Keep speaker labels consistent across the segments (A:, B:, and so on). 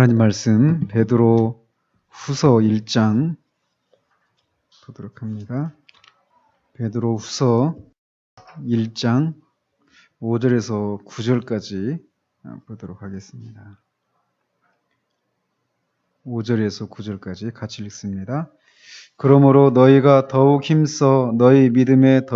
A: 하나님 말씀 베드로 후서 1장 보도록 합니다. 베드로 후서 1장 5절에서 9절까지 보도록 하겠습니다. 5절에서 9절까지 같이 읽습니다. 그러므로 너희가 더욱 힘써 너희 믿음의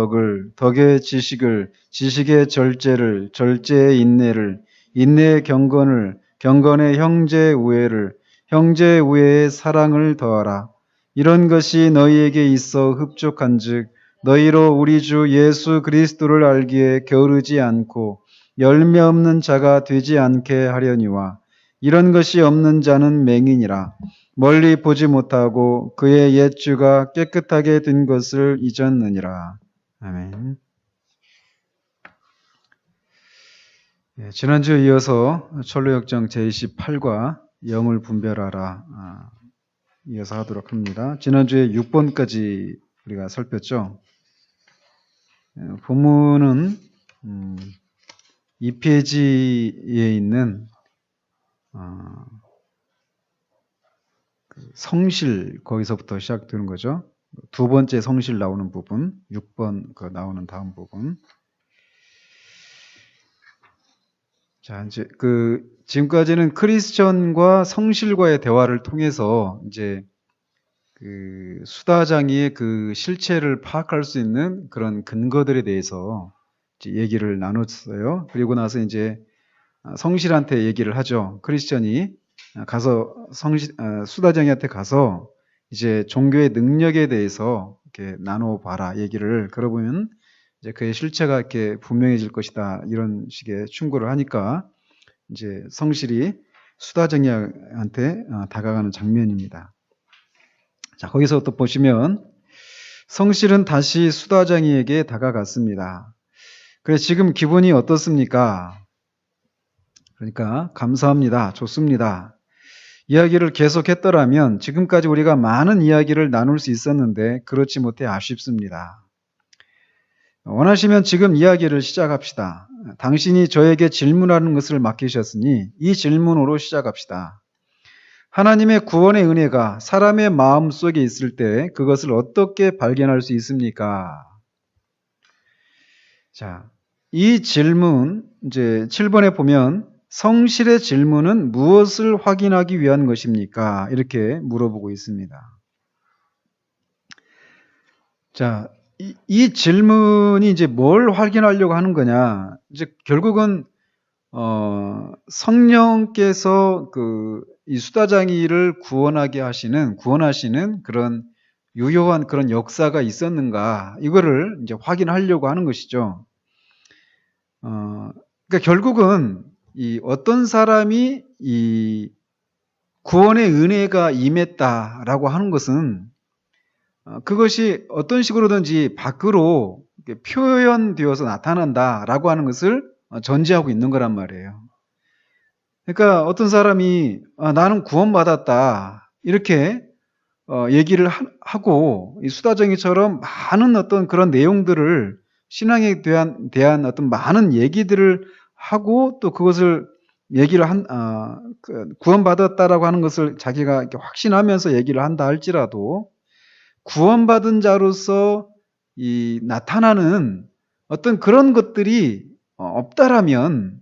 A: 덕의 지식을, 지식의 절제를, 절제의 인내를, 인내의 경건의 형제 우애를, 형제 우애의 사랑을 더하라. 이런 것이 너희에게 있어 흡족한즉 너희로 우리 주 예수 그리스도를 알기에 게으르지 않고 열매 없는 자가 되지 않게 하려니와 이런 것이 없는 자는 맹인이라. 멀리 보지 못하고 그의 옛주가 깨끗하게 된 것을 잊었느니라. 아멘. 지난주에 이어서 철로역정 제28과 영을 분별하라 이어서 하도록 합니다. 지난주에 6번까지 우리가 살폈죠. 본문은 2페이지에 있는 성실 거기서부터 시작되는 거죠. 두 번째 성실 나오는 부분, 6번 나오는 다음 부분. 자, 이제 지금까지는 크리스천과 성실과의 대화를 통해서 이제 수다장이의 실체를 파악할 수 있는 그런 근거들에 대해서 이제 얘기를 나눴어요. 그리고 나서 이제 성실한테 얘기를 하죠. 크리스천이 가서 수다장이한테 가서 이제 종교의 능력에 대해서 이렇게 나눠봐라 얘기를. 그러보면 이제 그의 실체가 이렇게 분명해질 것이다. 이런 식의 충고를 하니까 이제 성실이 수다쟁이한테 다가가는 장면입니다. 자, 거기서 또 보시면 성실은 다시 수다쟁이에게 다가갔습니다. 그래서 지금 기분이 어떻습니까? 그러니까 감사합니다. 좋습니다. 이야기를 계속했더라면 지금까지 우리가 많은 이야기를 나눌 수 있었는데 그렇지 못해 아쉽습니다. 원하시면 지금 이야기를 시작합시다. 당신이 저에게 질문하는 것을 맡기셨으니 이 질문으로 시작합시다. 하나님의 구원의 은혜가 사람의 마음 속에 있을 때 그것을 어떻게 발견할 수 있습니까? 자, 이 질문, 이제 7번에 보면 성실의 질문은 무엇을 확인하기 위한 것입니까? 이렇게 물어보고 있습니다. 자, 이 질문이 이제 뭘 확인하려고 하는 거냐? 이제 결국은 성령께서 이 수다장이를 구원하시는 그런 유효한 그런 역사가 있었는가? 이거를 이제 확인하려고 하는 것이죠. 그러니까 결국은 이 어떤 사람이 이 구원의 은혜가 임했다라고 하는 것은 그것이 어떤 식으로든지 밖으로 표현되어서 나타난다라고 하는 것을 전제하고 있는 거란 말이에요. 그러니까 어떤 사람이 나는 구원받았다 이렇게 얘기를 하고 이 수다쟁이처럼 많은 어떤 그런 내용들을 신앙에 대한 어떤 많은 얘기들을 하고 또 그것을 얘기를 구원받았다라고 하는 것을 자기가 이렇게 확신하면서 얘기를 한다 할지라도 구원받은 자로서 나타나는 어떤 그런 것들이 없다라면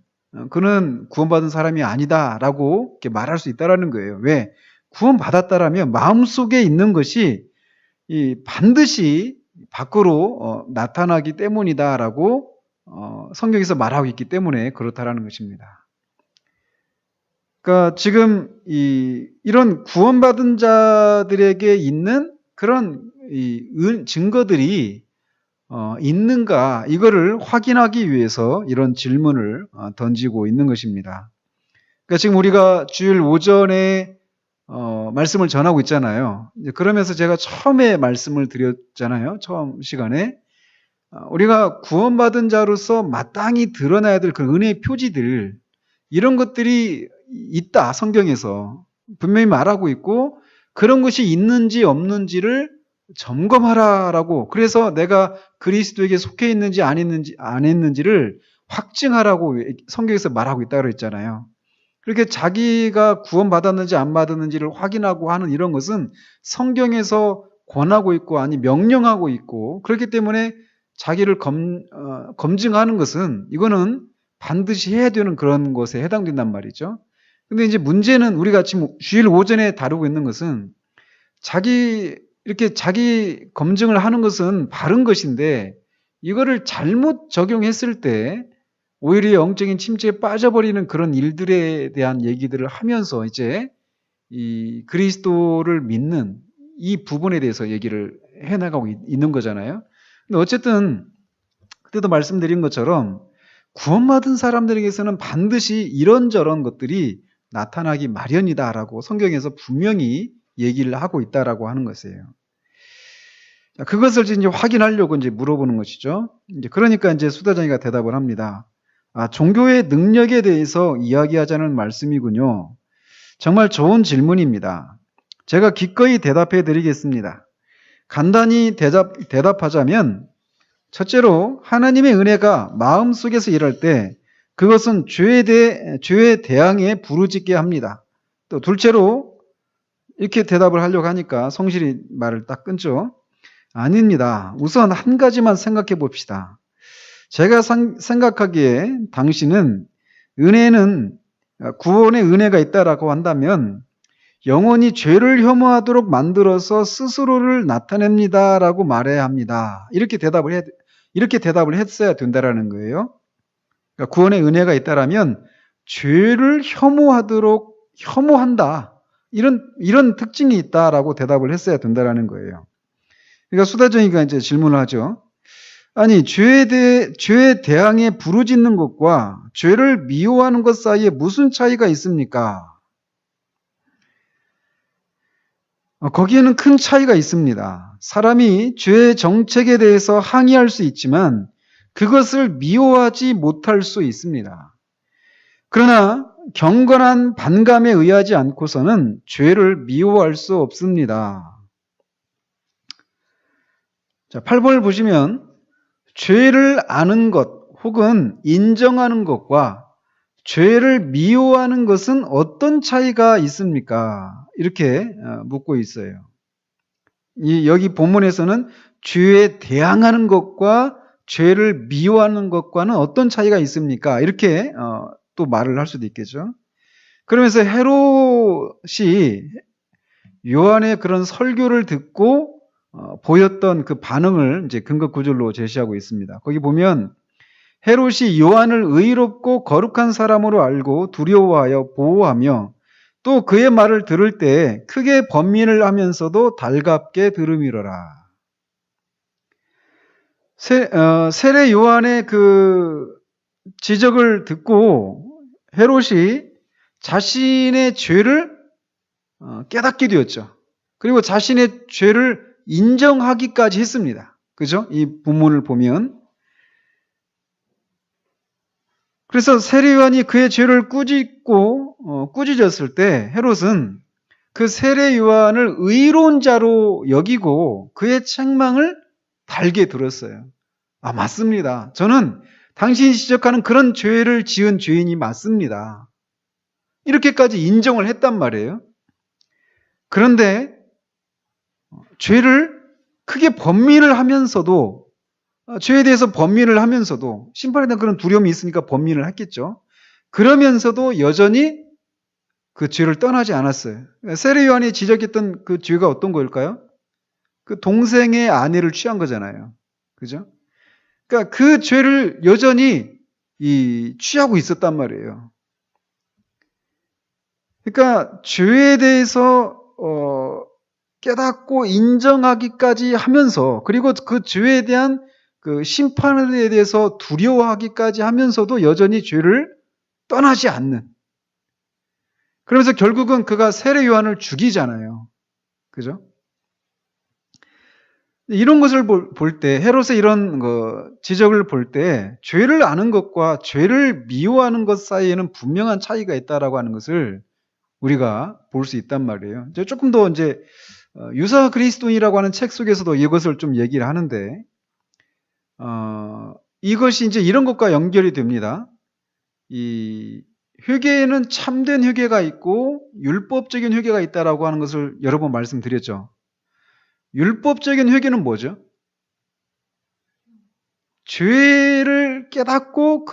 A: 그는 구원받은 사람이 아니다라고 이렇게 말할 수 있다라는 거예요. 왜? 구원받았다라면 마음속에 있는 것이 반드시 밖으로 나타나기 때문이다라고 성경에서 말하고 있기 때문에 그렇다라는 것입니다. 그러니까 지금 이런 구원받은 자들에게 있는 그런 증거들이 있는가 이거를 확인하기 위해서 이런 질문을 던지고 있는 것입니다. 그러니까 지금 우리가 주일 오전에 말씀을 전하고 있잖아요. 그러면서 제가 처음에 말씀을 드렸잖아요. 처음 시간에 우리가 구원받은 자로서 마땅히 드러나야 될 그 은혜의 표지들 이런 것들이 있다. 성경에서 분명히 말하고 있고 그런 것이 있는지 없는지를 점검하라라고. 그래서 내가 그리스도에게 속해 있는지 안 했는지를 확증하라고 성경에서 말하고 있다고 그랬잖아요. 그렇게 자기가 구원받았는지 안 받았는지를 확인하고 하는 이런 것은 성경에서 권하고 있고 아니 명령하고 있고 그렇기 때문에 자기를 검증하는 것은 이거는 반드시 해야 되는 그런 것에 해당된단 말이죠. 근데 이제 문제는 우리가 지금 주일 오전에 다루고 있는 것은 이렇게 자기 검증을 하는 것은 바른 것인데 이거를 잘못 적용했을 때 오히려 영적인 침체에 빠져버리는 그런 일들에 대한 얘기들을 하면서 이제 이 그리스도를 믿는 이 부분에 대해서 얘기를 해나가고 있는 거잖아요. 근데 어쨌든 그때도 말씀드린 것처럼 구원받은 사람들에게서는 반드시 이런저런 것들이 나타나기 마련이다라고 성경에서 분명히 얘기를 하고 있다라고 하는 것이에요. 그것을 이제 확인하려고 이제 물어보는 것이죠. 그러니까 이제 수다장이가 대답을 합니다. 종교의 능력에 대해서 이야기하자는 말씀이군요. 정말 좋은 질문입니다. 제가 기꺼이 대답해 드리겠습니다. 간단히 대답하자면 첫째로 하나님의 은혜가 마음속에서 일할 때 그것은 죄에 대항해 부르짖게 합니다. 또 둘째로 이렇게 대답을 하려고 하니까 성실히 말을 딱 끊죠. 아닙니다. 우선 한 가지만 생각해 봅시다. 제가 생각하기에 당신은 구원의 은혜가 있다라고 한다면 영원히 죄를 혐오하도록 만들어서 스스로를 나타냅니다라고 말해야 합니다. 이렇게 대답을 했어야 된다라는 거예요. 그러니까 구원의 은혜가 있다라면 죄를 혐오한다. 이런 특징이 있다라고 대답을 했어야 된다라는 거예요. 그러니까 수다정이가 이제 질문을 하죠. 아니, 죄에 대항해 부르짖는 것과 죄를 미워하는 것 사이에 무슨 차이가 있습니까? 거기에는 큰 차이가 있습니다. 사람이 죄의 정책에 대해서 항의할 수 있지만 그것을 미워하지 못할 수 있습니다. 그러나 경건한 반감에 의하지 않고서는 죄를 미워할 수 없습니다. 자, 8번을 보시면 죄를 아는 것 혹은 인정하는 것과 죄를 미워하는 것은 어떤 차이가 있습니까? 이렇게 묻고 있어요. 여기 본문에서는 죄에 대항하는 것과 죄를 미워하는 것과는 어떤 차이가 있습니까? 이렇게 또 말을 할 수도 있겠죠. 그러면서 헤롯이 요한의 그런 설교를 듣고 보였던 그 반응을 이제 근거 구절로 제시하고 있습니다. 거기 보면 헤롯이 요한을 의롭고 거룩한 사람으로 알고 두려워하여 보호하며 또 그의 말을 들을 때 크게 번민을 하면서도 달갑게 들음이러라. 세례 요한의 그 지적을 듣고 헤롯이 자신의 죄를 깨닫게 되었죠. 그리고 자신의 죄를 인정하기까지 했습니다. 그죠? 이 본문을 보면. 그래서 세례 요한이 그의 죄를 꾸짖었을 때 헤롯은 그 세례 요한을 의로운 자로 여기고 그의 책망을 달게 들었어요. 맞습니다. 저는 당신이 지적하는 그런 죄를 지은 죄인이 맞습니다. 이렇게까지 인정을 했단 말이에요. 그런데 죄를 크게 번민을 하면서도 죄에 대해서 번민을 하면서도 심판에 대한 그런 두려움이 있으니까 번민을 했겠죠. 그러면서도 여전히 그 죄를 떠나지 않았어요. 세례 요한이 지적했던 그 죄가 어떤 거일까요? 그 동생의 아내를 취한 거잖아요. 그죠? 그러니까 그 죄를 여전히 취하고 있었단 말이에요. 그러니까 죄에 대해서 깨닫고 인정하기까지 하면서 그리고 그 죄에 대한 그 심판에 대해서 두려워하기까지 하면서도 여전히 죄를 떠나지 않는. 그러면서 결국은 그가 세례 요한을 죽이잖아요. 그죠? 이런 것을 볼 때, 헤롯의 이런 지적을 볼 때 죄를 아는 것과 죄를 미워하는 것 사이에는 분명한 차이가 있다라고 하는 것을 우리가 볼 수 있단 말이에요. 조금 더 이제 유사 그리스도인이라고 하는 책 속에서도 이것을 좀 얘기를 하는데 이것이 이제 이런 것과 연결이 됩니다. 이 회개에는 참된 회개가 있고 율법적인 회개가 있다라고 하는 것을 여러 번 말씀드렸죠. 율법적인 회개는 뭐죠? 죄를 깨닫고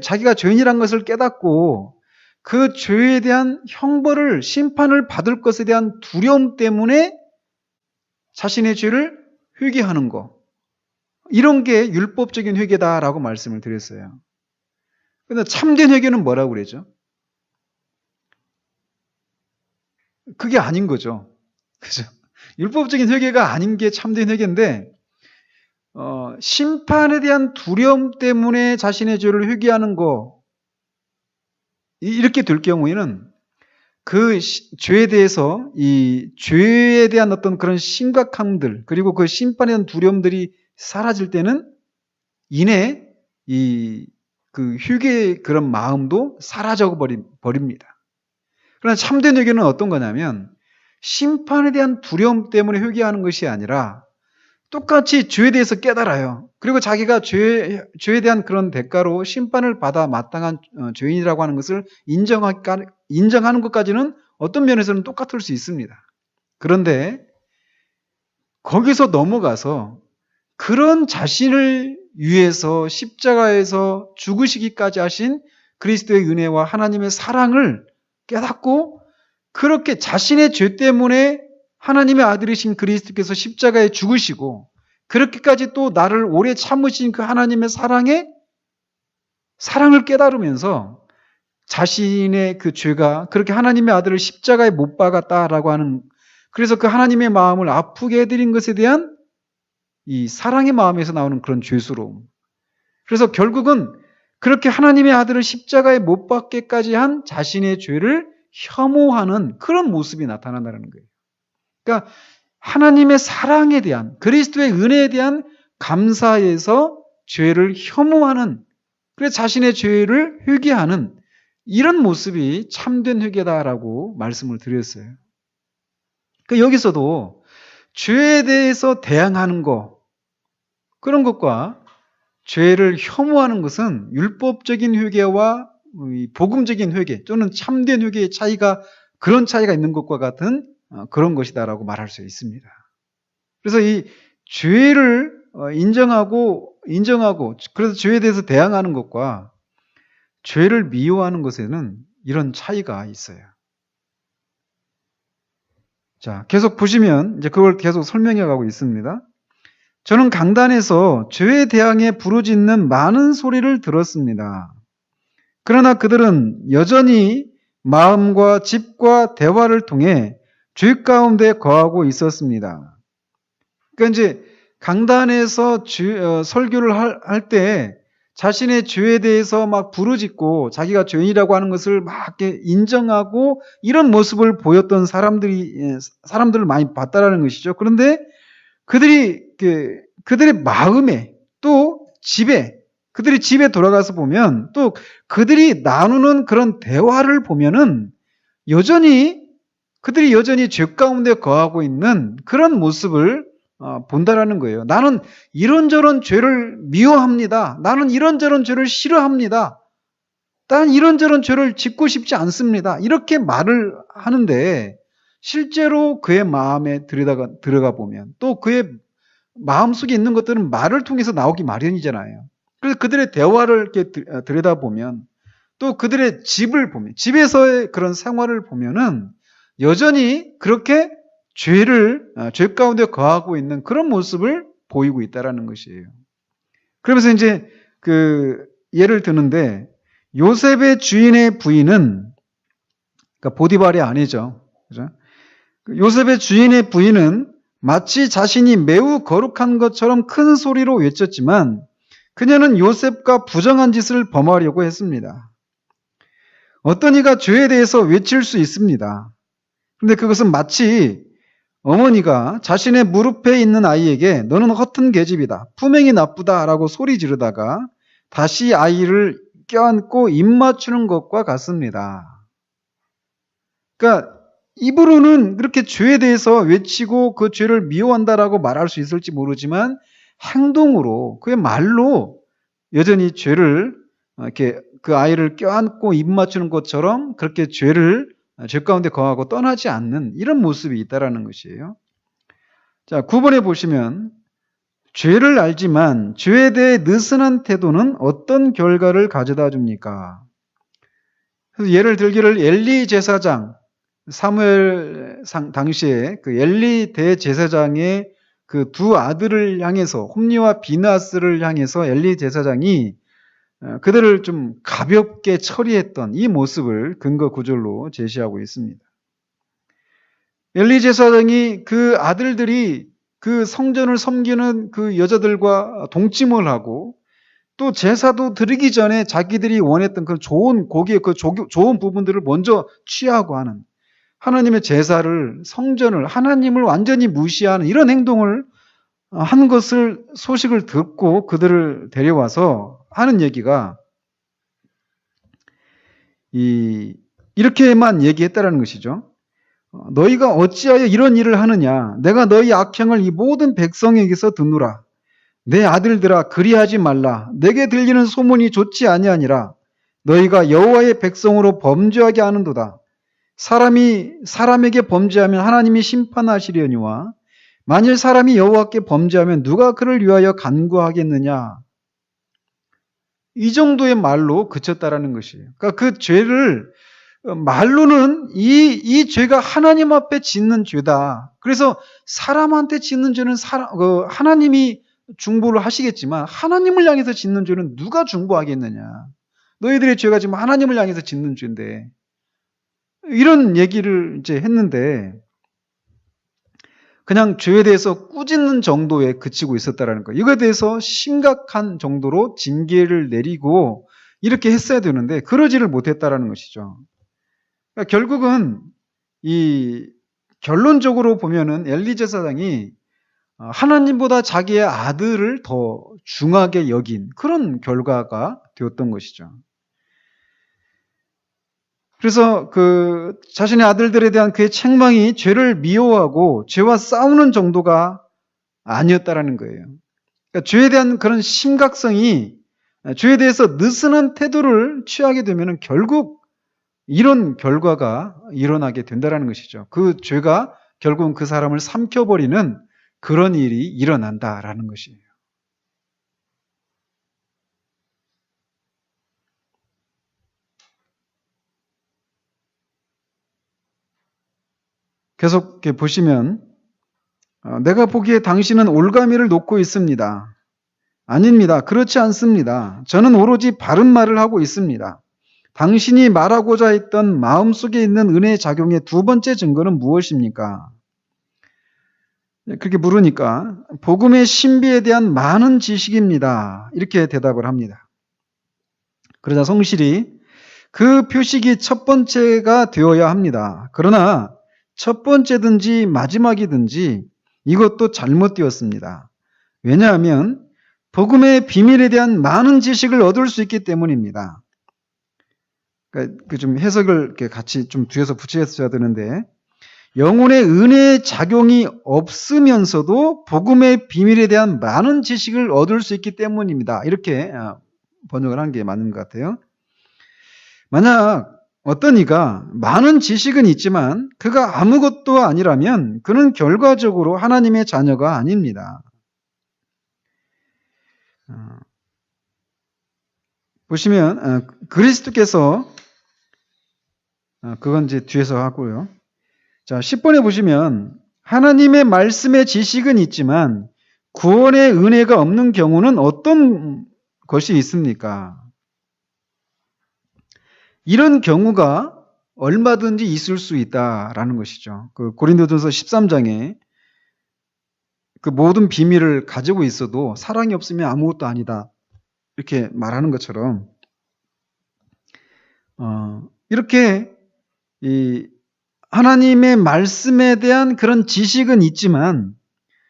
A: 자기가 죄인이란 것을 깨닫고 그 죄에 대한 형벌을, 심판을 받을 것에 대한 두려움 때문에 자신의 죄를 회개하는 거. 이런 게 율법적인 회개다라고 말씀을 드렸어요. 그런데 참된 회개는 뭐라고 그러죠? 그게 아닌 거죠. 그죠? 율법적인 회개가 아닌 게 참된 회개인데, 심판에 대한 두려움 때문에 자신의 죄를 회개하는 거, 이렇게 될 경우에는 그 죄에 대해서 이 죄에 대한 어떤 그런 심각함들, 그리고 그 심판에 대한 두려움들이 사라질 때는 이내 그 회개의 그런 마음도 사라져 버립니다. 그러나 참된 회개는 어떤 거냐면 심판에 대한 두려움 때문에 회개하는 것이 아니라 똑같이 죄에 대해서 깨달아요. 그리고 자기가 죄에 대한 그런 대가로 심판을 받아 마땅한 죄인이라고 하는 것을 인정하는 것까지는 어떤 면에서는 똑같을 수 있습니다. 그런데 거기서 넘어가서 그런 자신을 위해서 십자가에서 죽으시기까지 하신 그리스도의 은혜와 하나님의 사랑을 깨닫고 그렇게 자신의 죄 때문에 하나님의 아들이신 그리스도께서 십자가에 죽으시고 그렇게까지 또 나를 오래 참으신 그 하나님의 사랑을 깨달으면서 자신의 그 죄가 그렇게 하나님의 아들을 십자가에 못 박았다라고 하는, 그래서 그 하나님의 마음을 아프게 해드린 것에 대한 이 사랑의 마음에서 나오는 그런 죄스러움. 그래서 결국은 그렇게 하나님의 아들을 십자가에 못 박게까지 한 자신의 죄를 혐오하는 그런 모습이 나타난다는 거예요. 그러니까 하나님의 사랑에 대한, 그리스도의 은혜에 대한 감사에서 죄를 혐오하는, 그래서 자신의 죄를 회개하는 이런 모습이 참된 회개다라고 말씀을 드렸어요. 그러니까 여기서도 죄에 대해서 대항하는 것, 그런 것과 죄를 혐오하는 것은 율법적인 회개와 복음적인 회개 또는 참된 회개의 차이가, 그런 차이가 있는 것과 같은 그런 것이다라고 말할 수 있습니다. 그래서 이 죄를 인정하고 그래서 죄에 대해서 대항하는 것과 죄를 미워하는 것에는 이런 차이가 있어요. 자, 계속 보시면 이제 그걸 계속 설명해 가고 있습니다. 저는 강단에서 죄에 대항해 부르짖는 많은 소리를 들었습니다. 그러나 그들은 여전히 마음과 집과 대화를 통해 죄 가운데 거하고 있었습니다. 그러니까 이제 강단에서 설교를 할 때 자신의 죄에 대해서 막 부르짖고 자기가 죄인이라고 하는 것을 막 이렇게 인정하고 이런 모습을 보였던 사람들을 많이 봤다라는 것이죠. 그런데 그들의 마음에 또 그들이 집에 돌아가서 보면 또 그들이 나누는 그런 대화를 보면은 그들이 여전히 죄 가운데 거하고 있는 그런 모습을 본다라는 거예요. 나는 이런저런 죄를 미워합니다. 나는 이런저런 죄를 싫어합니다. 나는 이런저런 죄를 짓고 싶지 않습니다. 이렇게 말을 하는데 실제로 그의 마음에 들어가 보면 또 그의 마음속에 있는 것들은 말을 통해서 나오기 마련이잖아요. 그래서 그들의 대화를 이렇게 들여다보면 또 그들의 집을 보면, 집에서의 그런 생활을 보면은 여전히 그렇게 죄 가운데 거하고 있는 그런 모습을 보이고 있다라는 것이에요. 그러면서 이제 예를 드는데 요셉의 주인의 부인은, 그러니까 보디발의 아내죠. 그죠? 요셉의 주인의 부인은 마치 자신이 매우 거룩한 것처럼 큰 소리로 외쳤지만 그녀는 요셉과 부정한 짓을 범하려고 했습니다. 어떤 이가 죄에 대해서 외칠 수 있습니다. 그런데 그것은 마치 어머니가 자신의 무릎에 있는 아이에게 너는 허튼 계집이다, 품행이 나쁘다 라고 소리 지르다가 다시 아이를 껴안고 입 맞추는 것과 같습니다. 그러니까 입으로는 그렇게 죄에 대해서 외치고 그 죄를 미워한다라고 말할 수 있을지 모르지만 행동으로, 그의 말로 여전히 죄를 이렇게 그 아이를 껴안고 입 맞추는 것처럼 그렇게 죄 가운데 거하고 떠나지 않는 이런 모습이 있다라는 것이에요. 자, 9번에 보시면 죄를 알지만 죄에 대해 느슨한 태도는 어떤 결과를 가져다 줍니까? 그래서 예를 들기를 엘리 제사장, 사무엘 당시에 그 엘리 대제사장의 그 두 아들을 향해서 홈리와 비나스를 향해서 엘리 제사장이 그들을 좀 가볍게 처리했던 이 모습을 근거 구절로 제시하고 있습니다. 엘리 제사장이 그 아들들이 그 성전을 섬기는 그 여자들과 동침을 하고 또 제사도 드리기 전에 자기들이 원했던 그 좋은 고기의 그 좋은 부분들을 먼저 취하고 하는 하나님의 제사를 성전을 하나님을 완전히 무시하는 이런 행동을 한 것을 소식을 듣고 그들을 데려와서 하는 얘기가 이렇게만 얘기했다라는 것이죠. 너희가 어찌하여 이런 일을 하느냐? 내가 너희 악행을 이 모든 백성에게서 듣노라. 내 아들들아 그리하지 말라. 내게 들리는 소문이 좋지 아니하니라. 너희가 여호와의 백성으로 범죄하게 하는도다. 사람이 사람에게 범죄하면 하나님이 심판하시려니와 만일 사람이 여호와께 범죄하면 누가 그를 위하여 간구하겠느냐? 이 정도의 말로 그쳤다라는 것이에요. 그러니까 그 죄를 말로는 이 죄가 하나님 앞에 짓는 죄다. 그래서 사람한테 짓는 죄는 하나님이 중보를 하시겠지만 하나님을 향해서 짓는 죄는 누가 중보하겠느냐? 너희들의 죄가 지금 하나님을 향해서 짓는 죄인데 이런 얘기를 이제 했는데 그냥 죄에 대해서 꾸짖는 정도에 그치고 있었다라는 거예요. 이거에 대해서 심각한 정도로 징계를 내리고 이렇게 했어야 되는데 그러지를 못했다라는 것이죠. 그러니까 결국은 결론적으로 보면은 엘리 제사장이 하나님보다 자기의 아들을 더 중하게 여긴 그런 결과가 되었던 것이죠. 그래서 그 자신의 아들들에 대한 그의 책망이 죄를 미워하고 죄와 싸우는 정도가 아니었다라는 거예요. 그러니까 죄에 대한 그런 심각성이 죄에 대해서 느슨한 태도를 취하게 되면 결국 이런 결과가 일어나게 된다는 것이죠. 그 죄가 결국은 그 사람을 삼켜버리는 그런 일이 일어난다라는 것이에요. 계속 보시면 내가 보기에 당신은 올가미를 놓고 있습니다. 아닙니다. 그렇지 않습니다. 저는 오로지 바른 말을 하고 있습니다. 당신이 말하고자 했던 마음속에 있는 은혜의 작용의 두 번째 증거는 무엇입니까? 그렇게 물으니까 복음의 신비에 대한 많은 지식입니다. 이렇게 대답을 합니다. 그러자 성실히 그 표식이 첫 번째가 되어야 합니다. 그러나 첫 번째든지 마지막이든지 이것도 잘못되었습니다. 왜냐하면 복음의 비밀에 대한 많은 지식을 얻을 수 있기 때문입니다. 그러니까 좀 해석을 이렇게 같이 좀 뒤에서 붙여야 되는데 영혼의 은혜의 작용이 없으면서도 복음의 비밀에 대한 많은 지식을 얻을 수 있기 때문입니다. 이렇게 번역을 한 게 맞는 것 같아요. 만약 어떤 이가 많은 지식은 있지만 그가 아무것도 아니라면 그는 결과적으로 하나님의 자녀가 아닙니다. 보시면 그리스도께서 그건 이제 뒤에서 하고요. 자, 10번에 보시면 하나님의 말씀의 지식은 있지만 구원의 은혜가 없는 경우는 어떤 것이 있습니까? 이런 경우가 얼마든지 있을 수 있다라는 것이죠. 그 고린도전서 13장에 그 모든 비밀을 가지고 있어도 사랑이 없으면 아무것도 아니다. 이렇게 말하는 것처럼 이렇게 하나님의 말씀에 대한 그런 지식은 있지만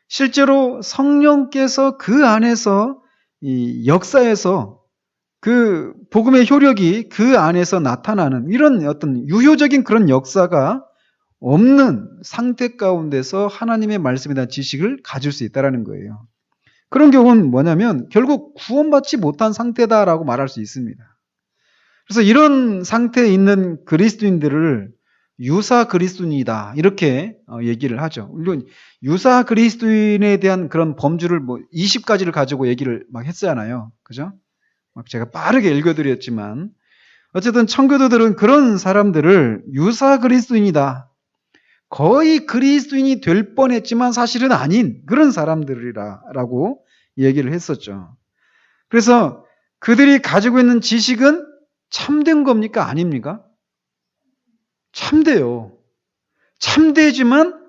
A: 실제로 성령께서 그 안에서 역사에서 그 복음의 효력이 그 안에서 나타나는 이런 어떤 유효적인 그런 역사가 없는 상태 가운데서 하나님의 말씀에 대한 지식을 가질 수 있다는 거예요. 그런 경우는 뭐냐면 결국 구원받지 못한 상태다라고 말할 수 있습니다. 그래서 이런 상태에 있는 그리스도인들을 유사 그리스도인이다 이렇게 얘기를 하죠. 물론 유사 그리스도인에 대한 그런 범주를 뭐 20가지를 가지고 얘기를 막 했잖아요. 그죠? 막 제가 빠르게 읽어드렸지만 어쨌든 청교도들은 그런 사람들을 유사 그리스도인이다. 거의 그리스도인이 될 뻔했지만 사실은 아닌 그런 사람들이라고 얘기를 했었죠. 그래서 그들이 가지고 있는 지식은 참된 겁니까? 아닙니까? 참돼요. 참되지만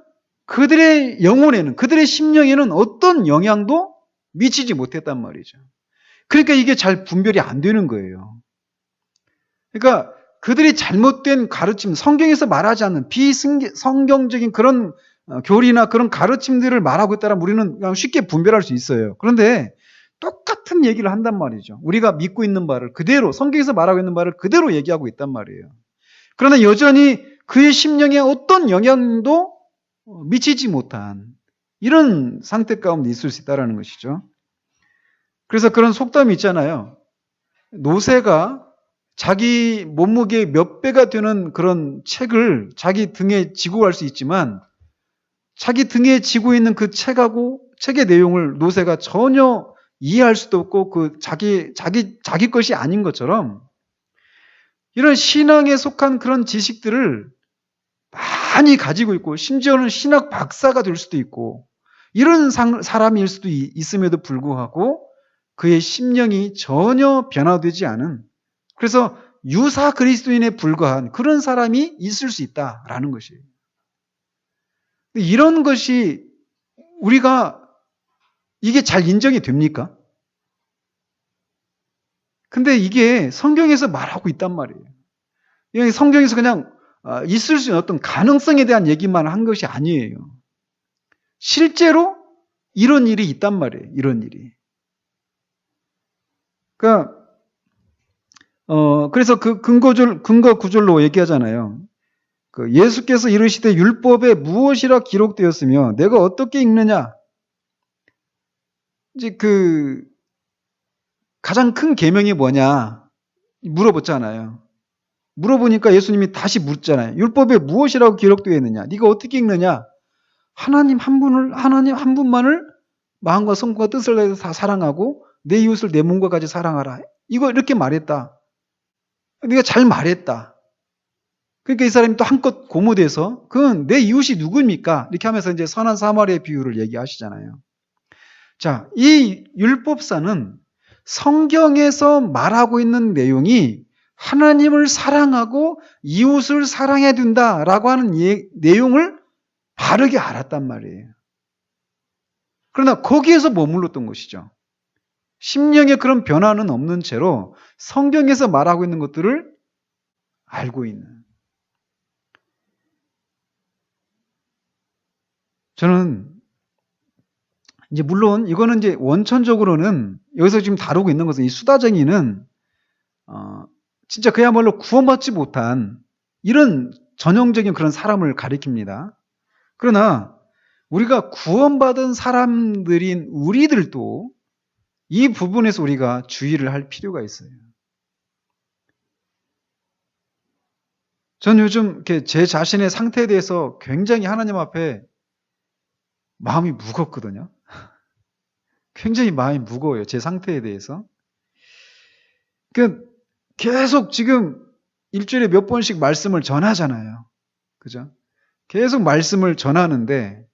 A: 그들의 영혼에는, 그들의 심령에는 어떤 영향도 미치지 못했단 말이죠. 그러니까 이게 잘 분별이 안 되는 거예요. 그러니까 그들이 잘못된 가르침, 성경에서 말하지 않는 비성경적인 그런 교리나 그런 가르침들을 말하고 있다면 우리는 그냥 쉽게 분별할 수 있어요. 그런데 똑같은 얘기를 한단 말이죠. 우리가 믿고 있는 바를 그대로, 성경에서 말하고 있는 바를 그대로 얘기하고 있단 말이에요. 그러나 여전히 그의 심령에 어떤 영향도 미치지 못한 이런 상태 가운데 있을 수 있다는 것이죠. 그래서 그런 속담이 있잖아요. 노새가 자기 몸무게 몇 배가 되는 그런 책을 자기 등에 지고 갈 수 있지만 자기 등에 지고 있는 그 책하고 책의 내용을 노새가 전혀 이해할 수도 없고 그 자기 것이 아닌 것처럼 이런 신앙에 속한 그런 지식들을 많이 가지고 있고 심지어는 신학 박사가 될 수도 있고 이런 사람일 수도 있음에도 불구하고 그의 심령이 전혀 변화되지 않은 그래서 유사 그리스도인에 불과한 그런 사람이 있을 수 있다라는 것이에요. 이런 것이 우리가 이게 잘 인정이 됩니까? 근데 이게 성경에서 말하고 있단 말이에요. 성경에서 그냥 있을 수 있는 어떤 가능성에 대한 얘기만 한 것이 아니에요. 실제로 이런 일이 있단 말이에요. 이런 일이. 그러니까 그래서 그 근거 구절로 얘기하잖아요. 그 예수께서 이르시되 율법에 무엇이라 기록되었으며 내가 어떻게 읽느냐? 이제 그 가장 큰 계명이 뭐냐 물어봤잖아요. 물어보니까 예수님이 다시 묻잖아요. 율법에 무엇이라고 기록되어 있느냐? 네가 어떻게 읽느냐? 하나님 한 분만을 마음과 성과 뜻을 다해서 다 사랑하고 내 이웃을 내 몸과 같이 사랑하라. 이거 이렇게 말했다. 네가 잘 말했다. 그러니까 이 사람이 또 한껏 고무돼서 그건 내 이웃이 누구입니까? 이렇게 하면서 이제 선한 사마리아의 비유를 얘기하시잖아요. 자, 이 율법사는 성경에서 말하고 있는 내용이 하나님을 사랑하고 이웃을 사랑해야 된다라고 하는 내용을 바르게 알았단 말이에요. 그러나 거기에서 머물렀던 것이죠. 심령에 그런 변화는 없는 채로 성경에서 말하고 있는 것들을 알고 있는. 저는 이제 물론 이거는 이제 원천적으로는 여기서 지금 다루고 있는 것은 이 수다쟁이는 진짜 그야말로 구원받지 못한 이런 전형적인 그런 사람을 가리킵니다. 그러나 우리가 구원받은 사람들인 우리들도 이 부분에서 우리가 주의를 할 필요가 있어요. 저는 요즘 이렇게 제 자신의 상태에 대해서 굉장히 하나님 앞에 마음이 무겁거든요. 굉장히 마음이 무거워요. 제 상태에 대해서. 계속 지금 일주일에 몇 번씩 말씀을 전하잖아요. 그죠? 계속 말씀을 전하는데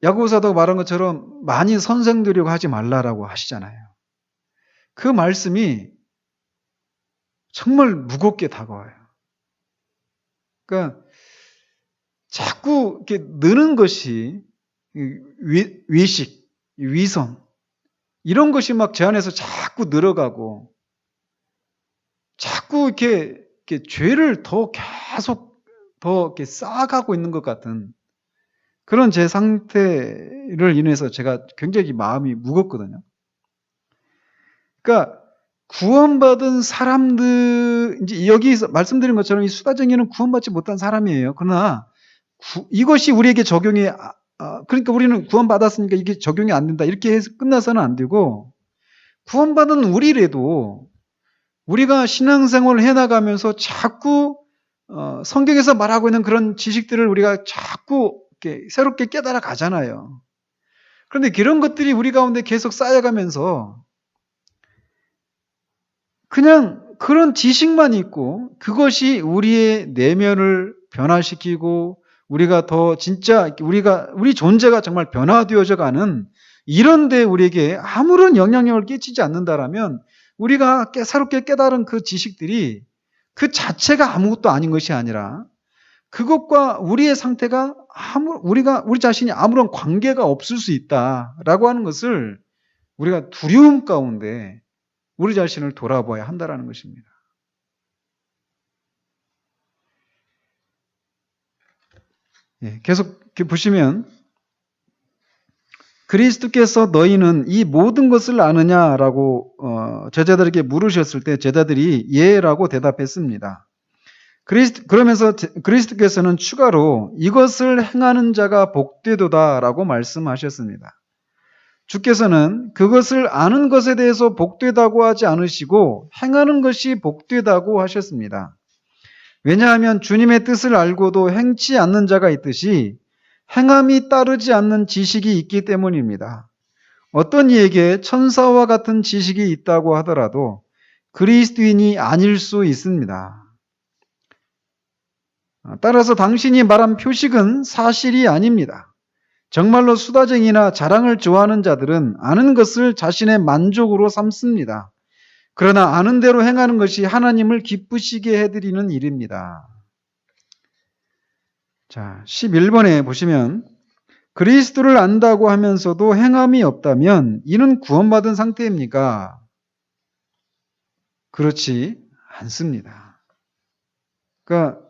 A: 야고보 사도가 말한 것처럼 많이 선생되려고 하지 말라라고 하시잖아요. 그 말씀이 정말 무겁게 다가와요. 그러니까 자꾸 이렇게 느는 것이 외식, 위선 이런 것이 막 제 안에서 자꾸 늘어가고 자꾸 이렇게 죄를 계속 더 이렇게 쌓아가고 있는 것 같은 그런 제 상태를 인해서 제가 굉장히 마음이 무겁거든요. 그러니까 구원받은 사람들, 이제 여기서 말씀드린 것처럼 이 수다쟁이는 구원받지 못한 사람이에요. 그러나 이것이 우리에게 적용이, 그러니까 우리는 구원받았으니까 이게 적용이 안 된다. 이렇게 해서 끝나서는 안 되고, 구원받은 우리라도 우리가 신앙생활을 해나가면서 자꾸 성경에서 말하고 있는 그런 지식들을 우리가 자꾸 이렇게 새롭게 깨달아 가잖아요. 그런데 그런 것들이 우리 가운데 계속 쌓여가면서 그냥 그런 지식만 있고 그것이 우리의 내면을 변화시키고 우리가 더 진짜 우리 존재가 정말 변화되어져 가는 이런데 우리에게 아무런 영향력을 끼치지 않는다라면 우리가 새롭게 깨달은 그 지식들이 그 자체가 아무것도 아닌 것이 아니라 그것과 우리의 상태가 우리 자신이 아무런 관계가 없을 수 있다라고 하는 것을 우리가 두려움 가운데 우리 자신을 돌아봐야 한다라는 것입니다. 계속 이렇게 보시면 그리스도께서 너희는 이 모든 것을 아느냐라고 제자들에게 물으셨을 때 제자들이 예라고 대답했습니다. 그러면서 그리스도께서는 추가로 이것을 행하는 자가 복되도다라고 말씀하셨습니다. 주께서는 그것을 아는 것에 대해서 복되다고 하지 않으시고 행하는 것이 복되다고 하셨습니다. 왜냐하면 주님의 뜻을 알고도 행치 않는 자가 있듯이 행함이 따르지 않는 지식이 있기 때문입니다. 어떤 이에게 천사와 같은 지식이 있다고 하더라도 그리스도인이 아닐 수 있습니다. 따라서 당신이 말한 표식은 사실이 아닙니다. 정말로 수다쟁이나 자랑을 좋아하는 자들은 아는 것을 자신의 만족으로 삼습니다. 그러나 아는 대로 행하는 것이 하나님을 기쁘시게 해드리는 일입니다. 자, 11번에 보시면 그리스도를 안다고 하면서도 행함이 없다면 이는 구원받은 상태입니까? 그렇지 않습니다. 그러니까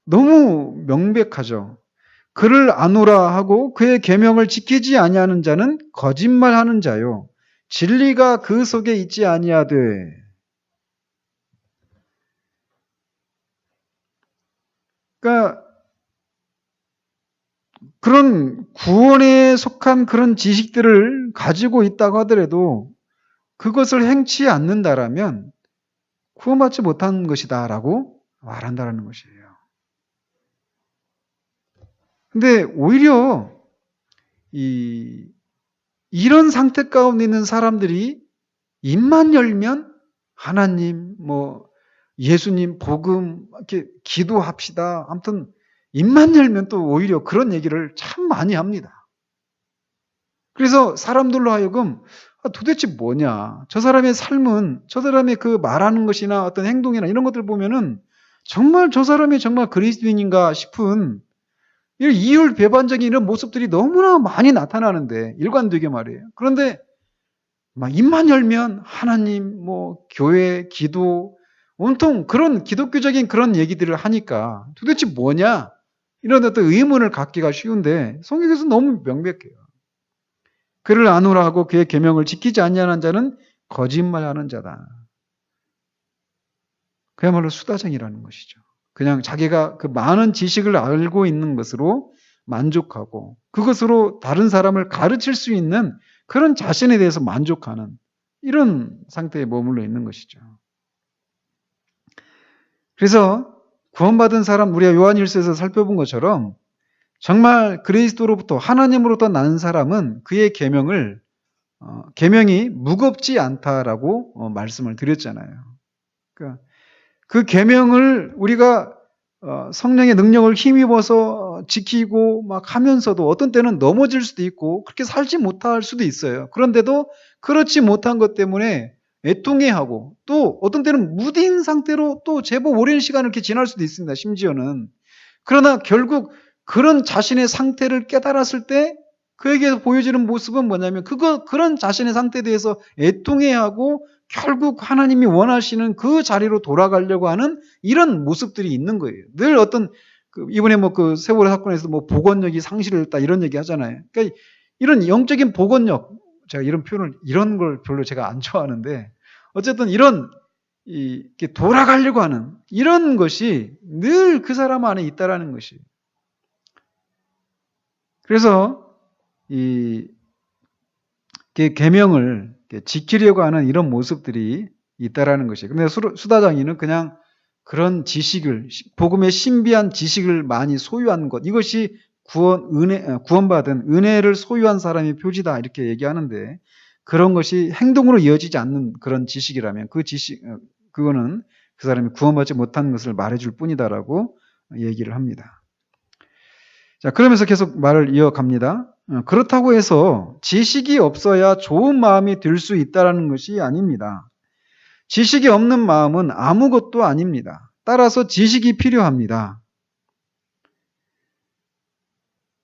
A: 너무 명백하죠. 그를 아노라 하고 그의 계명을 지키지 아니하는 자는 거짓말하는 자요. 진리가 그 속에 있지 아니하되. 그러니까 그런 구원에 속한 그런 지식들을 가지고 있다고 하더라도 그것을 행치 않는다라면 구원받지 못한 것이다라고 말한다라는 것이에요. 근데 오히려 이런 상태 가운데 있는 사람들이 입만 열면 하나님, 예수님, 복음, 이렇게 기도합시다. 아무튼 입만 열면 또 오히려 그런 얘기를 참 많이 합니다. 그래서 사람들로 하여금 도대체 뭐냐? 저 사람의 삶은, 저 사람의 그 말하는 것이나 어떤 행동이나 이런 것들 보면은 정말 저 사람이 정말 그리스도인인가 싶은 이율배반적인 이런 모습들이 너무나 많이 나타나는데, 일관되게 말이에요. 그런데 막 입만 열면 하나님, 교회, 기도, 온통 그런 기독교적인 그런 얘기들을 하니까 도대체 뭐냐? 이런 어떤 의문을 갖기가 쉬운데 성경에서 너무 명백해요. 그를 아노라 하고 그의 계명을 지키지 아니하는 자는 거짓말하는 자다. 그야말로 수다쟁이라는 것이죠. 그냥 자기가 그 많은 지식을 알고 있는 것으로 만족하고 그것으로 다른 사람을 가르칠 수 있는 그런 자신에 대해서 만족하는 이런 상태에 머물러 있는 것이죠. 그래서 구원받은 사람, 우리가 요한일서에서 살펴본 것처럼 정말 그리스도로부터 하나님으로부터 난 사람은 그의 계명이 무겁지 않다라고 말씀을 드렸잖아요. 그러니까 그 계명을 우리가 성령의 능력을 힘입어서 지키고 막 하면서도 어떤 때는 넘어질 수도 있고 그렇게 살지 못할 수도 있어요. 그런데도 그렇지 못한 것 때문에 애통해하고 또 어떤 때는 무딘 상태로 또 제법 오랜 시간을 이렇게 지날 수도 있습니다. 심지어는. 그러나 결국 그런 자신의 상태를 깨달았을 때 그에게 보여지는 모습은 뭐냐면 그런 자신의 상태에 대해서 애통해하고 결국 하나님이 원하시는 그 자리로 돌아가려고 하는 이런 모습들이 있는 거예요. 늘 어떤 이번에 그 세월호 사건에서 복원력이 상실했다 이런 얘기 하잖아요. 그러니까 이런 영적인 복원력, 제가 이런 걸 별로 제가 안 좋아하는데 어쨌든 이렇게 돌아가려고 하는 이런 것이 늘 그 사람 안에 있다라는 것이. 그래서 이 계명을 지키려고 하는 이런 모습들이 있다라는 것이에요. 근데 수다장이는 그냥 그런 지식을, 복음의 신비한 지식을 많이 소유한 것, 이것이 구원받은 은혜를 소유한 사람의 표지다, 이렇게 얘기하는데, 그런 것이 행동으로 이어지지 않는 그런 지식이라면 그거는 그 사람이 구원받지 못한 것을 말해줄 뿐이다라고 얘기를 합니다. 자, 그러면서 계속 말을 이어갑니다. 그렇다고 해서 지식이 없어야 좋은 마음이 들 수 있다는 것이 아닙니다. 지식이 없는 마음은 아무것도 아닙니다. 따라서 지식이 필요합니다.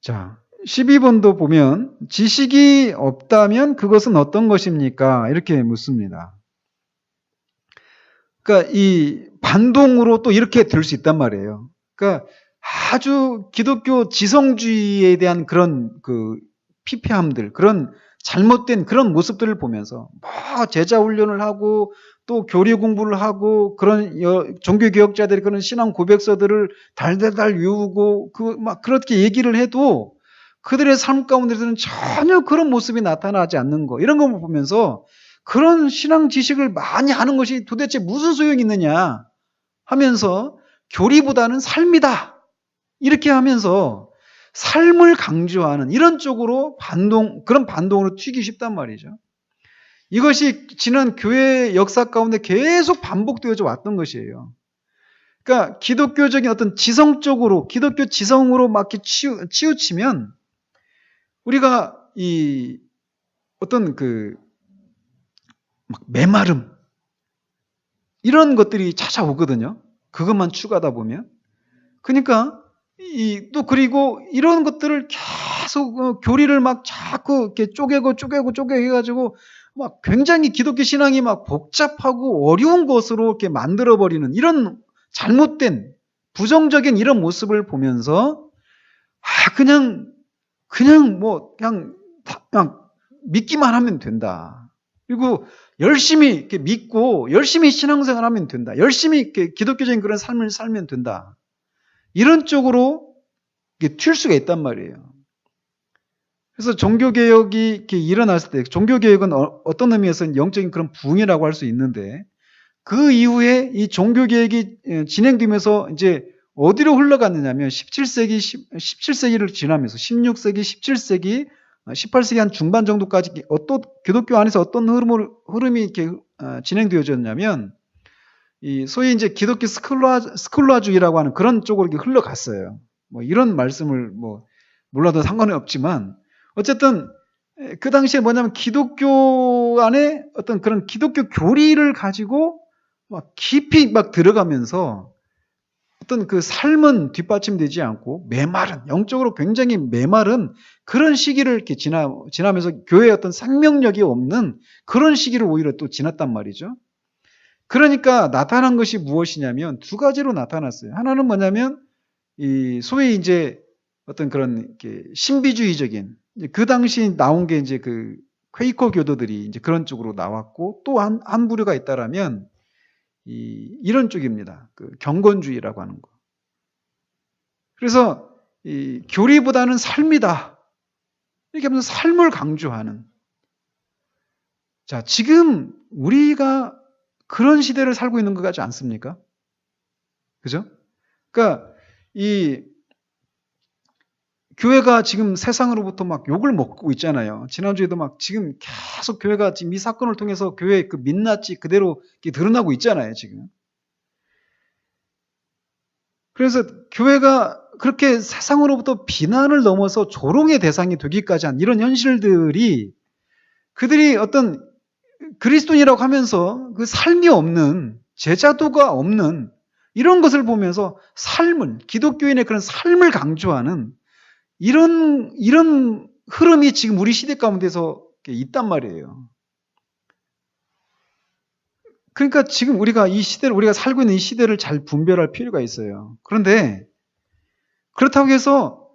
A: 자, 12번도 보면 지식이 없다면 그것은 어떤 것입니까? 이렇게 묻습니다. 그러니까 이 반동으로 또 이렇게 들 수 있단 말이에요. 그러니까 아주 기독교 지성주의에 대한 그런 피폐함들, 그런 잘못된 그런 모습들을 보면서 제자 훈련을 하고 또 교리 공부를 하고 그런 종교개혁자들이 그런 신앙 고백서들을 달달달 외우고 막 그렇게 얘기를 해도 그들의 삶 가운데서는 전혀 그런 모습이 나타나지 않는 거, 이런 걸 보면서 그런 신앙 지식을 많이 하는 것이 도대체 무슨 소용이 있느냐 하면서 교리보다는 삶이다, 이렇게 하면서 삶을 강조하는 이런 쪽으로 그런 반동으로 튀기 쉽단 말이죠. 이것이 지난 교회 역사 가운데 계속 반복되어져 왔던 것이에요. 그러니까 기독교적인 어떤 지성적으로, 기독교 지성으로 막 이렇게 치우치면 우리가 이 어떤 막 메마름, 이런 것들이 찾아오거든요. 그것만 추구하다 보면. 그러니까 또 그리고 이런 것들을 계속 교리를 막 자꾸 이렇게 쪼개고 해가지고 막 굉장히 기독교 신앙이 막 복잡하고 어려운 것으로 이렇게 만들어버리는 이런 잘못된 부정적인 이런 모습을 보면서 그냥 믿기만 하면 된다. 그리고 열심히 이렇게 믿고 열심히 신앙생활하면 된다. 열심히 이렇게 기독교적인 그런 삶을 살면 된다. 이런 쪽으로 튈 수가 있단 말이에요. 그래서 종교개혁이 이렇게 일어났을 때, 종교개혁은 어떤 의미에서는 영적인 그런 부흥이라고 할 수 있는데, 그 이후에 이 종교개혁이 진행되면서 이제 어디로 흘러갔느냐면 17세기를 지나면서 16세기, 17세기, 18세기 한 중반 정도까지 기독교 안에서 어떤 흐름이 이렇게 진행되어졌냐면, 이 소위 이제 기독교 스콜라주의라고 하는 그런 쪽으로 이렇게 흘러갔어요. 이런 말씀을 몰라도 상관이 없지만, 어쨌든 그 당시에 뭐냐면 기독교 안에 어떤 그런 기독교 교리를 가지고 막 깊이 막 들어가면서 어떤 그 삶은 뒷받침되지 않고 영적으로 굉장히 메마른 그런 시기를 이렇게 지나면서 교회의 어떤 생명력이 없는 그런 시기를 오히려 또 지났단 말이죠. 그러니까 나타난 것이 무엇이냐면 두 가지로 나타났어요. 하나는 뭐냐면 이 소위 이제 어떤 그런 이렇게 신비주의적인, 그 당시 나온 게 이제 그 퀘이커 교도들이 이제 그런 쪽으로 나왔고, 또 한 부류가 있다라면 이런 쪽입니다. 경건주의라고 하는 거. 그래서 이 교리보다는 삶이다, 이렇게 하면서 삶을 강조하는. 자, 지금 우리가 그런 시대를 살고 있는 것 같지 않습니까? 그죠? 그러니까 이 교회가 지금 세상으로부터 막 욕을 먹고 있잖아요. 지난주에도 막 지금 계속 교회가 지금 이 사건을 통해서 교회의 그 민낯이 그대로 드러나고 있잖아요, 지금. 그래서 교회가 그렇게 세상으로부터 비난을 넘어서 조롱의 대상이 되기까지 한 이런 현실들이, 그들이 어떤 그리스도인이라고 하면서 그 삶이 없는, 제자도가 없는 이런 것을 보면서 기독교인의 그런 삶을 강조하는 이런 흐름이 지금 우리 시대 가운데서 있단 말이에요. 그러니까 지금 우리가 우리가 살고 있는 이 시대를 잘 분별할 필요가 있어요. 그런데 그렇다고 해서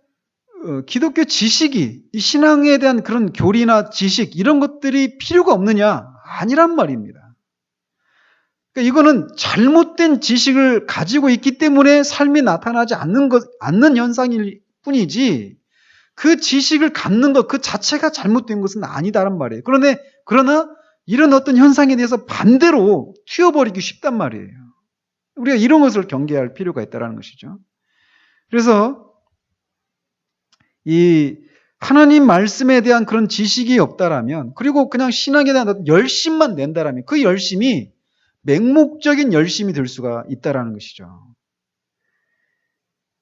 A: 기독교 지식이, 이 신앙에 대한 그런 교리나 지식, 이런 것들이 필요가 없느냐? 아니란 말입니다. 그러니까 이거는 잘못된 지식을 가지고 있기 때문에 삶이 나타나지 않는 현상일 뿐이지, 그 지식을 갖는 것 그 자체가 잘못된 것은 아니다란 말이에요. 그러나 이런 어떤 현상에 대해서 반대로 튀어버리기 쉽단 말이에요. 우리가 이런 것을 경계할 필요가 있다는 것이죠. 그래서 이 하나님 말씀에 대한 그런 지식이 없다라면, 그리고 그냥 신앙에 대한 열심만 낸다라면 그 열심이 맹목적인 열심이 될 수가 있다라는 것이죠.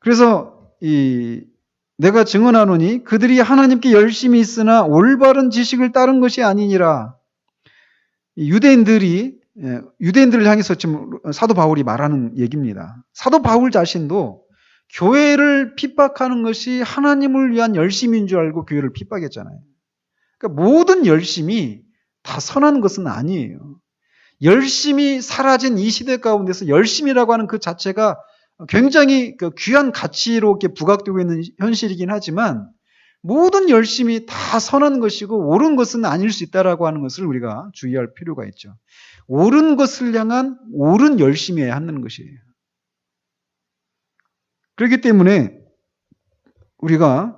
A: 그래서 내가 증언하노니 그들이 하나님께 열심히 있으나 올바른 지식을 따른 것이 아니니라. 유대인들을 향해서 지금 사도 바울이 말하는 얘기입니다. 사도 바울 자신도 교회를 핍박하는 것이 하나님을 위한 열심인 줄 알고 교회를 핍박했잖아요. 그러니까 모든 열심이 다 선한 것은 아니에요. 열심이 사라진 이 시대 가운데서 열심이라고 하는 그 자체가 굉장히 귀한 가치로 이렇게 부각되고 있는 현실이긴 하지만 모든 열심이 다 선한 것이고 옳은 것은 아닐 수 있다라고 하는 것을 우리가 주의할 필요가 있죠. 옳은 것을 향한 옳은 열심이어야 하는 것이에요. 그렇기 때문에 우리가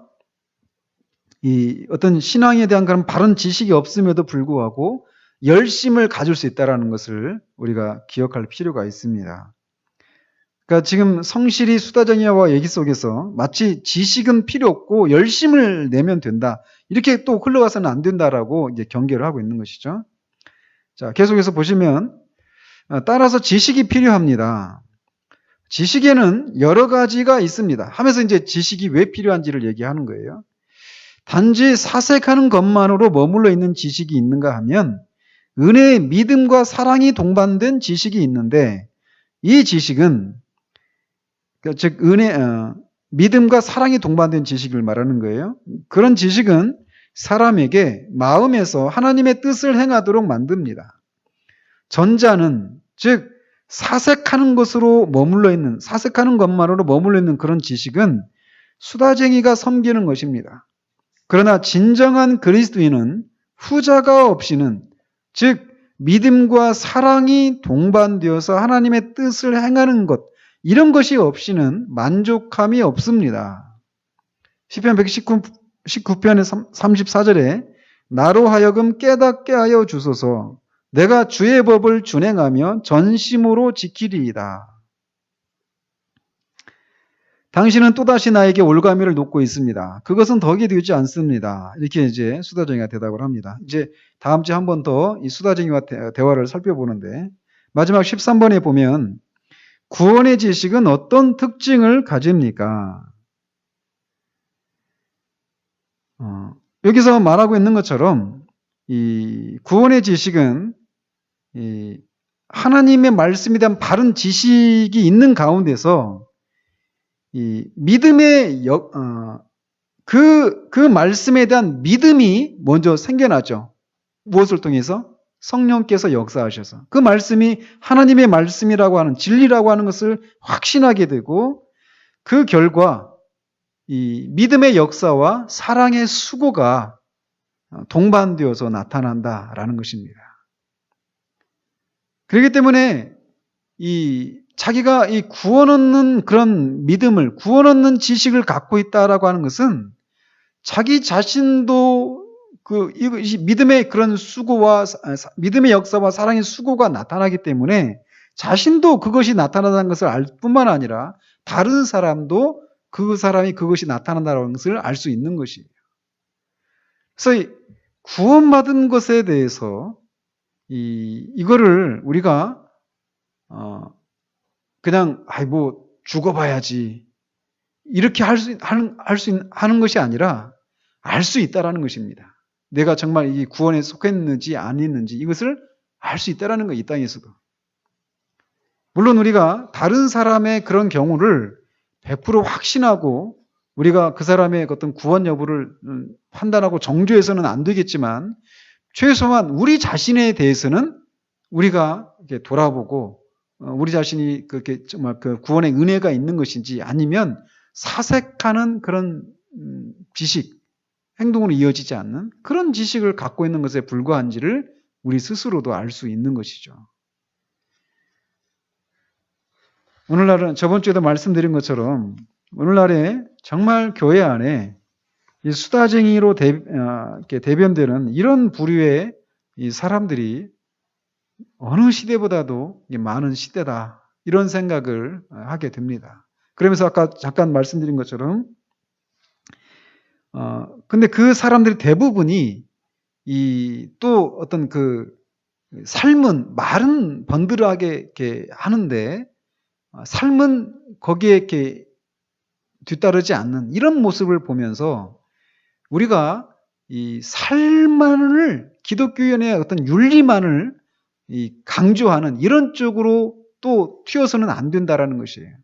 A: 이 어떤 신앙에 대한 그런 바른 지식이 없음에도 불구하고 열심을 가질 수 있다는 것을 우리가 기억할 필요가 있습니다. 그러니까 지금 성실히 수다쟁이와 얘기 속에서 마치 지식은 필요 없고 열심을 내면 된다. 이렇게 또 흘러가서는 안 된다라고 이제 경계를 하고 있는 것이죠. 자, 계속해서 보시면 따라서 지식이 필요합니다. 지식에는 여러 가지가 있습니다. 하면서 이제 지식이 왜 필요한지를 얘기하는 거예요. 단지 사색하는 것만으로 머물러 있는 지식이 있는가 하면 은혜의 믿음과 사랑이 동반된 지식이 있는데 이 지식은 즉 믿음과 사랑이 동반된 지식을 말하는 거예요. 그런 지식은 사람에게 마음에서 하나님의 뜻을 행하도록 만듭니다. 전자는 즉 사색하는 것으로 머물러 있는, 사색하는 것만으로 머물러 있는 그런 지식은 수다쟁이가 섬기는 것입니다. 그러나 진정한 그리스도인은 후자가 없이는, 즉 믿음과 사랑이 동반되어서 하나님의 뜻을 행하는 것, 이런 것이 없이는 만족함이 없습니다. 시편 119편의 34절에 나로 하여금 깨닫게 하여 주소서. 내가 주의 법을 준행하며 전심으로 지키리이다. 당신은 또다시 나에게 올가미를 놓고 있습니다. 그것은 덕이 되지 않습니다. 이렇게 이제 수다쟁이가 대답을 합니다. 이제 다음 주에 한 번 더 이 수다쟁이와 대화를 살펴보는데 마지막 13번에 보면 구원의 지식은 어떤 특징을 가집니까? 여기서 말하고 있는 것처럼 이 구원의 지식은 이 하나님의 말씀에 대한 바른 지식이 있는 가운데서 이 믿음의 그 말씀에 대한 믿음이 먼저 생겨나죠. 무엇을 통해서? 성령께서 역사하셔서 그 말씀이 하나님의 말씀이라고 하는 진리라고 하는 것을 확신하게 되고 그 결과 이 믿음의 역사와 사랑의 수고가 동반되어서 나타난다라는 것입니다. 그렇기 때문에 자기가 이 구원 얻는 그런 믿음을, 구원 얻는 지식을 갖고 있다라고 하는 것은 자기 자신도 이 믿음의 그런 수고와 믿음의 역사와 사랑의 수고가 나타나기 때문에 자신도 그것이 나타난다는 것을 알 뿐만 아니라 다른 사람도 그 사람이 그것이 나타난다는 것을 알 수 있는 것이에요. 그래서 구원받은 것에 대해서 이거를 우리가 그냥 죽어봐야지 이렇게 하는 것이 아니라 알 수 있다라는 것입니다. 내가 정말 이 구원에 속했는지 아니었는지 이것을 알 수 있다라는 거, 이 땅에서도. 물론 우리가 다른 사람의 그런 경우를 100% 확신하고 우리가 그 사람의 어떤 구원 여부를 판단하고 정죄해서는 안 되겠지만 최소한 우리 자신에 대해서는 우리가 이렇게 돌아보고 우리 자신이 그렇게 정말 그 구원의 은혜가 있는 것인지 아니면 사색하는 그런 지식, 행동으로 이어지지 않는 그런 지식을 갖고 있는 것에 불과한지를 우리 스스로도 알 수 있는 것이죠. 오늘날은 저번 주에도 말씀드린 것처럼 오늘날에 정말 교회 안에 이 수다쟁이로 대변되는 이런 부류의 이 사람들이 어느 시대보다도 많은 시대다. 이런 생각을 하게 됩니다. 그러면서 아까 잠깐 말씀드린 것처럼 근데 그 사람들이 대부분이 이 또 어떤 그 삶은 말은 번들하게 이렇게 하는데 삶은 거기에 이렇게 뒤따르지 않는 이런 모습을 보면서 우리가 이 삶만을 기독교인의 어떤 윤리만을 이 강조하는 이런 쪽으로 또 튀어서는 안 된다라는 것이에요.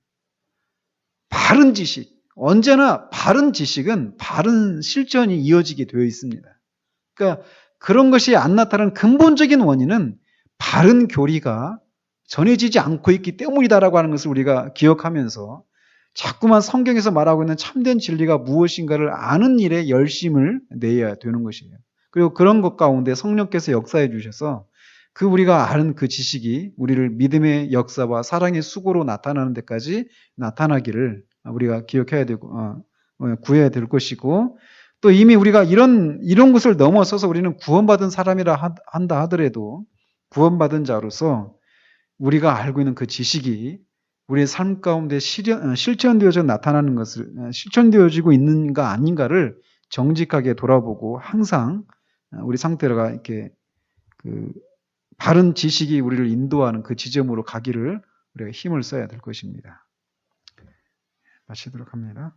A: 바른 지식, 언제나 바른 지식은 바른 실천이 이어지게 되어 있습니다. 그러니까 그런 것이 안 나타나는 근본적인 원인은 바른 교리가 전해지지 않고 있기 때문이다라고 하는 것을 우리가 기억하면서 자꾸만 성경에서 말하고 있는 참된 진리가 무엇인가를 아는 일에 열심을 내야 되는 것이에요. 그리고 그런 것 가운데 성령께서 역사해 주셔서 그 우리가 아는 그 지식이 우리를 믿음의 역사와 사랑의 수고로 나타나는 데까지 나타나기를 우리가 기억해야 되고 구해야 될 것이고 또 이미 우리가 이런 것을 넘어서서 우리는 구원받은 사람이라 한다 하더라도 구원받은 자로서 우리가 알고 있는 그 지식이 우리의 삶 가운데 실천되어져 나타나는 것을 실천되어지고 있는가 아닌가를 정직하게 돌아보고 항상 우리 상태가 이렇게 그 바른 지식이 우리를 인도하는 그 지점으로 가기를 우리가 힘을 써야 될 것입니다. 마치도록 합니다.